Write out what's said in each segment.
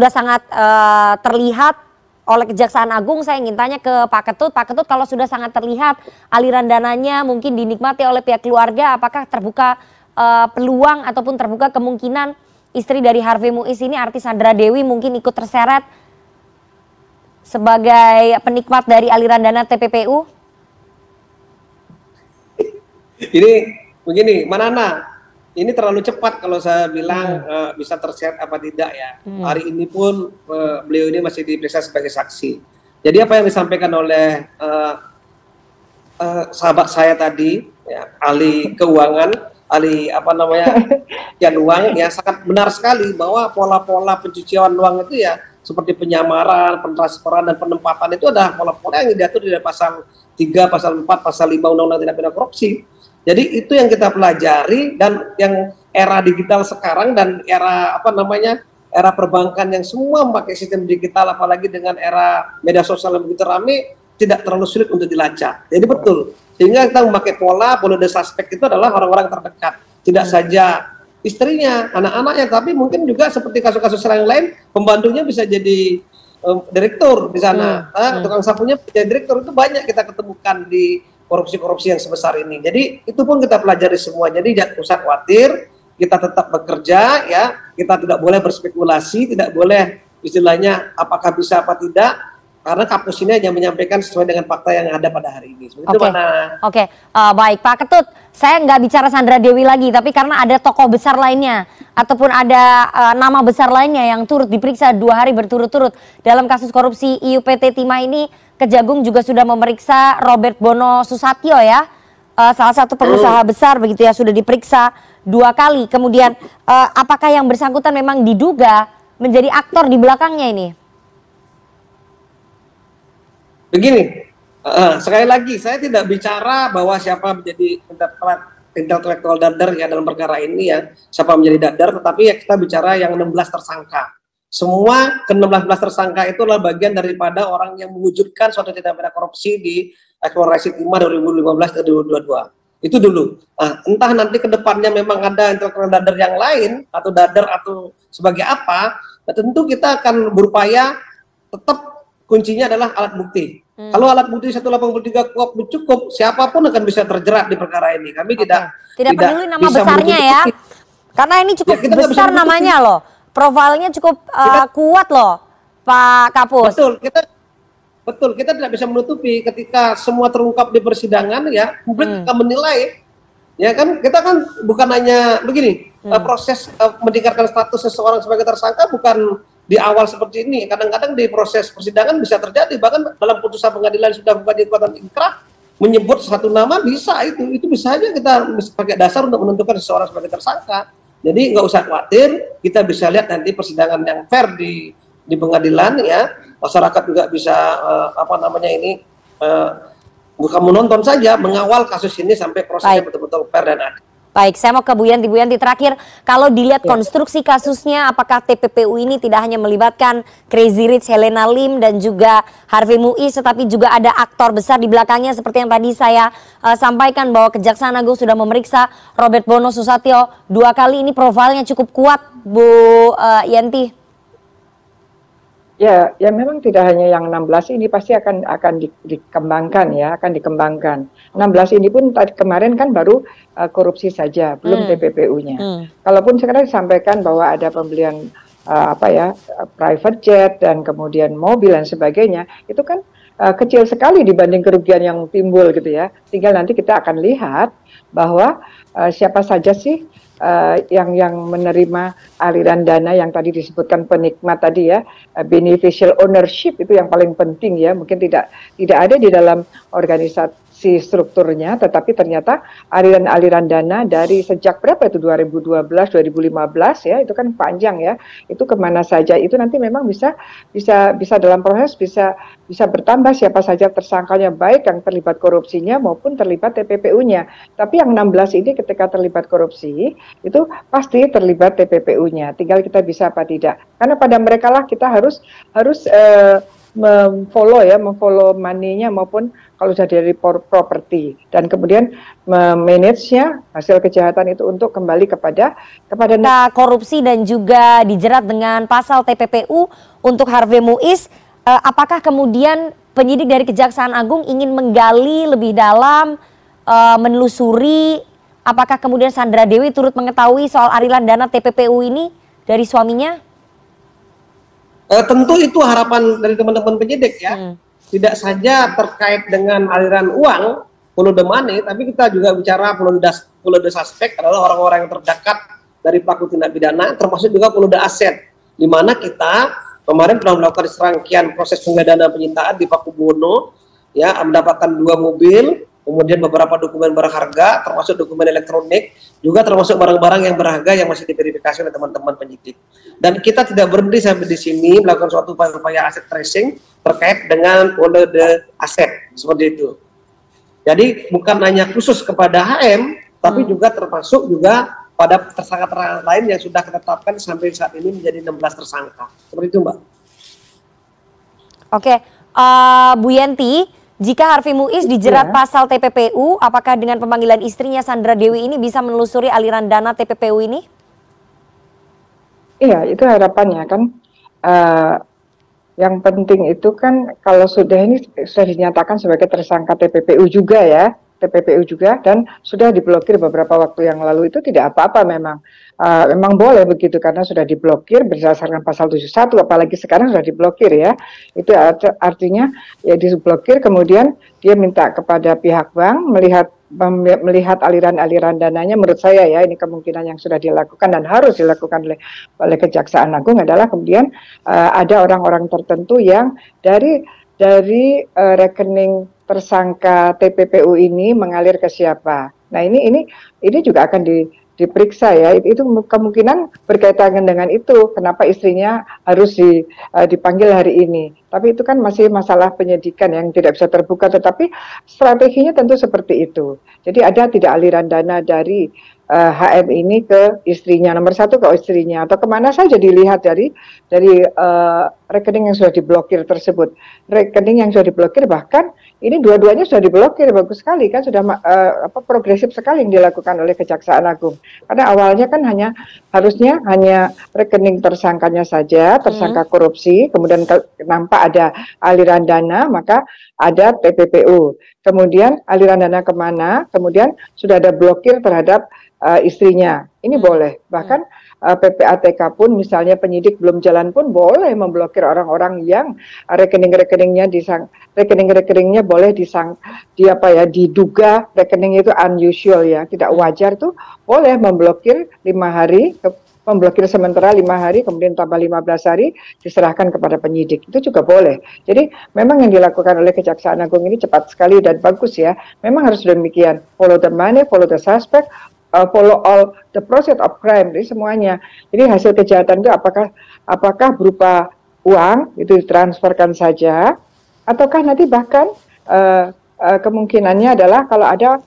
sudah sangat terlihat oleh Kejaksaan Agung, saya ingin tanya ke Pak Ketut. Pak Ketut, kalau sudah sangat terlihat aliran dananya mungkin dinikmati oleh pihak keluarga, apakah terbuka peluang ataupun terbuka kemungkinan istri dari Harvey Muiz ini, artis Sandra Dewi, mungkin ikut terseret sebagai penikmat dari aliran dana TPPU? Ini begini, Mbak Nana, ini terlalu cepat kalau saya bilang bisa terseret apa tidak ya. Hari ini pun beliau ini masih diperiksa sebagai saksi. Jadi apa yang disampaikan oleh sahabat saya tadi, ya, ahli keuangan, ahli pencucian uang, ya sangat benar sekali bahwa pola-pola pencucian uang itu ya seperti penyamaran, pentransferan dan penempatan itu adalah pola-pola yang diatur di pasal 3, pasal 4, pasal 5 Undang-Undang Tindak Pidana Korupsi. Jadi itu yang kita pelajari, dan yang era digital sekarang dan era era perbankan yang semua memakai sistem digital, apalagi dengan era media sosial yang begitu ramai, tidak terlalu sulit untuk dilacak. Jadi betul, sehingga kita memakai pola the suspect itu adalah orang-orang terdekat, tidak saja istrinya, anak-anaknya, tapi mungkin juga seperti kasus-kasus yang lain, pembantunya bisa jadi direktur di sana, tukang sapunya jadi direktur. Itu banyak kita ketemukan di korupsi-korupsi yang sebesar ini. Jadi itu pun kita pelajari semua. Jadi jangan usah khawatir, kita tetap bekerja, ya. Kita tidak boleh berspekulasi, tidak boleh istilahnya apakah bisa apa tidak, karena Kapus ini hanya menyampaikan sesuai dengan fakta yang ada pada hari ini. Oke, baik Pak Ketut, saya nggak bicara Sandra Dewi lagi, tapi karena ada tokoh besar lainnya ataupun ada nama besar lainnya yang turut diperiksa 2 hari berturut-turut dalam kasus korupsi IUPT Timah ini. Kejagung juga sudah memeriksa Robert Bono Susatyo, ya, salah satu pengusaha besar begitu ya, sudah diperiksa 2 kali. Kemudian apakah yang bersangkutan memang diduga menjadi aktor di belakangnya ini? Begini, sekali lagi saya tidak bicara bahwa siapa menjadi intelektual dadar ya dalam perkara ini, ya, siapa menjadi dadar, tetapi ya kita bicara yang 16 tersangka. Semua ke-16 tersangka itu adalah bagian daripada orang yang mewujudkan suatu tindak pidana korupsi di eksplorasi timah 2015 ke 2022. Itu dulu. Nah, entah nanti ke depannya memang ada intelektual dadar yang lain atau dadar atau sebagai apa, nah tentu kita akan berupaya, tetap kuncinya adalah alat bukti. Kalau alat bukti 183 kuap cukup, siapapun akan bisa terjerat di perkara ini. Kami tidak peduli nama besarnya, ya. Karena ini cukup besar namanya loh. Profilnya cukup kuat loh, Pak Kapus. Betul, kita tidak bisa menutupi ketika semua terungkap di persidangan, ya, publik akan menilai, ya kan, kita kan bukan hanya begini, proses meningkatkan status seseorang sebagai tersangka bukan di awal seperti ini, kadang-kadang di proses persidangan bisa terjadi, bahkan dalam putusan pengadilan sudah bukan kekuatan inkrah, menyebut satu nama bisa, itu bisa aja kita pakai dasar untuk menentukan seseorang sebagai tersangka. Jadi nggak usah khawatir, kita bisa lihat nanti persidangan yang fair di pengadilan, ya. Masyarakat juga bisa bukan menonton saja, mengawal kasus ini sampai prosesnya betul-betul fair dan adil. Baik, saya mau ke Bu Yanti. Bu Yanti, terakhir, kalau dilihat konstruksi kasusnya, apakah TPPU ini tidak hanya melibatkan Crazy Rich, Helena Lim, dan juga Harvey Muiz, tetapi juga ada aktor besar di belakangnya seperti yang tadi saya sampaikan bahwa Kejaksaan Agung sudah memeriksa Robert Bono Susatyo 2 kali. Ini profilnya cukup kuat, Bu Yanti. Ya memang tidak hanya yang 16 ini, pasti akan dikembangkan, ya, akan dikembangkan. 16 ini pun kemarin kan baru korupsi saja, belum TPPU-nya. Kalaupun sekarang disampaikan bahwa ada pembelian private jet dan kemudian mobil dan sebagainya, itu kan kecil sekali dibanding kerugian yang timbul gitu ya. Tinggal nanti kita akan lihat bahwa siapa saja sih yang menerima aliran dana yang tadi disebutkan penikmat tadi, ya, beneficial ownership itu yang paling penting, ya. Mungkin tidak ada di dalam organisasi strukturnya, tetapi ternyata aliran-aliran dana dari sejak berapa itu, 2012, 2015, ya, itu kan panjang, ya, itu kemana saja, itu nanti memang bisa dalam proses bisa bertambah siapa saja tersangkanya, baik yang terlibat korupsinya maupun terlibat TPPU-nya. Tapi yang 16 ini ketika terlibat korupsi itu pasti terlibat TPPU-nya, tinggal kita bisa apa tidak, karena pada mereka lah kita harus memfollow money-nya maupun kalau sudah dari properti, dan kemudian memanage-nya hasil kejahatan itu untuk kembali kepada korupsi dan juga dijerat dengan pasal TPPU untuk Harvey Muiz. Apakah kemudian penyidik dari Kejaksaan Agung ingin menggali lebih dalam, menelusuri apakah kemudian Sandra Dewi turut mengetahui soal aliran dana TPPU ini dari suaminya? Tentu itu harapan dari teman-teman penyidik ya. Tidak saja terkait dengan aliran uang, follow the money, tapi kita juga bicara follow the suspect adalah orang-orang yang terdekat dari pelaku tindak pidana, termasuk juga follow the asset, di mana kita kemarin pernah melakukan serangkaian proses penggandaan penyitaan di Pakubuwono, ya, mendapatkan 2 mobil, kemudian beberapa dokumen berharga, termasuk dokumen elektronik, juga termasuk barang-barang yang berharga yang masih diverifikasi oleh teman-teman penyidik. Dan kita tidak berhenti sampai di sini melakukan suatu upaya aset tracing terkait dengan follow the asset, seperti itu. Jadi bukan hanya khusus kepada HM, tapi juga termasuk juga pada tersangka-tersangka lain yang sudah kita tetapkan sampai saat ini menjadi 16 tersangka. Seperti itu, Mbak. Oke, Bu Yenti, jika Harvey Muiz dijerat pasal TPPU, apakah dengan pemanggilan istrinya Sandra Dewi ini bisa menelusuri aliran dana TPPU ini? Iya, itu harapannya kan. Yang penting itu kan kalau sudah dinyatakan sebagai tersangka TPPU juga ya, TPPU juga, dan sudah diblokir beberapa waktu yang lalu, itu tidak apa-apa memang. Memang boleh begitu karena sudah diblokir berdasarkan pasal 71, apalagi sekarang sudah diblokir ya. Itu artinya ya diblokir, kemudian dia minta kepada pihak bank melihat aliran-aliran dananya. Menurut saya ya, ini kemungkinan yang sudah dilakukan dan harus dilakukan oleh Kejaksaan Agung adalah kemudian ada orang-orang tertentu yang dari rekening tersangka TPPU ini mengalir ke siapa. Nah ini juga akan diperiksa ya. Itu kemungkinan berkaitan dengan itu. Kenapa istrinya harus dipanggil hari ini? Tapi itu kan masih masalah penyidikan yang tidak bisa terbuka. Tetapi strateginya tentu seperti itu. Jadi ada tidak aliran dana dari HM ini ke istrinya, nomor 1 ke istrinya, atau kemana saja dilihat dari rekening yang sudah diblokir tersebut. Rekening yang sudah diblokir, bahkan ini dua-duanya sudah diblokir, bagus sekali kan, sudah progresif sekali yang dilakukan oleh Kejaksaan Agung. Karena awalnya kan harusnya hanya rekening tersangkanya saja, tersangka korupsi, kemudian nampak ada aliran dana, maka ada TPPU. Kemudian aliran dana kemana, kemudian sudah ada blokir terhadap istrinya. Ini boleh. Bahkan PPATK pun misalnya penyidik belum jalan pun boleh memblokir orang-orang yang rekening-rekeningnya boleh diduga rekeningnya itu unusual ya, tidak wajar tuh boleh memblokir 5 hari, memblokir sementara 5 hari, kemudian tambah 15 hari diserahkan kepada penyidik. Itu juga boleh. Jadi memang yang dilakukan oleh Kejaksaan Agung ini cepat sekali dan bagus ya. Memang harus demikian. Follow the money, follow the suspect, follow all the process of crime, jadi semuanya. Jadi hasil kejahatan itu apakah berupa uang itu ditransferkan saja, ataukah nanti bahkan kemungkinannya adalah kalau ada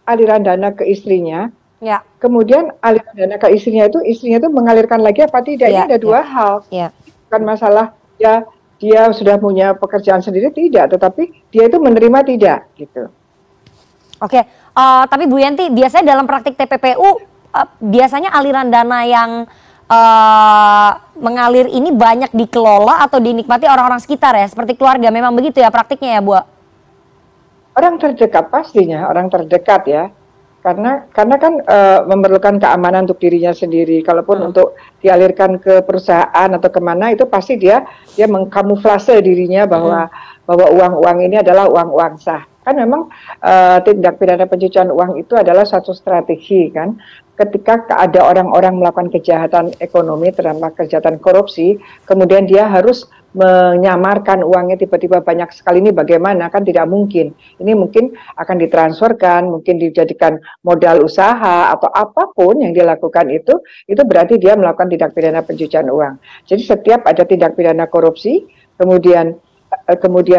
aliran dana ke istrinya, ya, kemudian aliran dana ke istrinya itu mengalirkan lagi apa tidak? Ya, ini ada dua hal. Ya. Bukan masalah dia sudah punya pekerjaan sendiri, tidak, tetapi dia itu menerima tidak gitu. Oke, tapi Bu Yenti, biasanya dalam praktik TPPU biasanya aliran dana yang mengalir ini banyak dikelola atau dinikmati orang-orang sekitar ya, seperti keluarga. Memang begitu ya praktiknya ya, Bu? Orang terdekat pastinya, orang terdekat ya. Karena kan memerlukan keamanan untuk dirinya sendiri. Kalaupun untuk dialirkan ke perusahaan atau kemana, itu pasti dia mengkamuflase dirinya bahwa uang-uang ini adalah uang-uang sah. Kan memang tindak pidana pencucian uang itu adalah suatu strategi kan. Ketika ada orang-orang melakukan kejahatan ekonomi, terutama kejahatan korupsi, kemudian dia harus menyamarkan uangnya tiba-tiba banyak sekali, ini bagaimana? Kan tidak mungkin. Ini mungkin akan ditransferkan, mungkin dijadikan modal usaha atau apapun yang dilakukan itu berarti dia melakukan tindak pidana pencucian uang. Jadi setiap ada tindak pidana korupsi, kemudian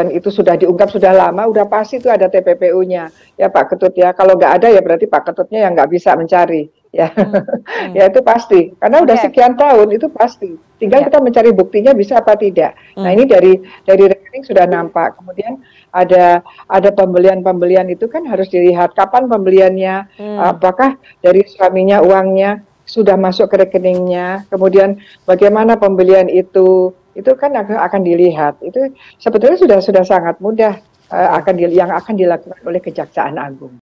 itu sudah diungkap sudah lama, udah pasti itu ada TPPU-nya ya Pak Ketut ya. Kalau nggak ada ya berarti Pak Ketutnya yang nggak bisa mencari. ya. Ya itu pasti, karena udah sekian tahun itu pasti. Tinggal kita mencari buktinya bisa apa tidak. Nah ini dari rekening sudah nampak. Kemudian ada pembelian itu kan harus dilihat kapan pembeliannya, apakah dari suaminya uangnya sudah masuk ke rekeningnya, kemudian bagaimana pembelian itu kan akan dilihat. Itu sebetulnya sudah sangat mudah yang akan dilakukan oleh Kejaksaan Agung.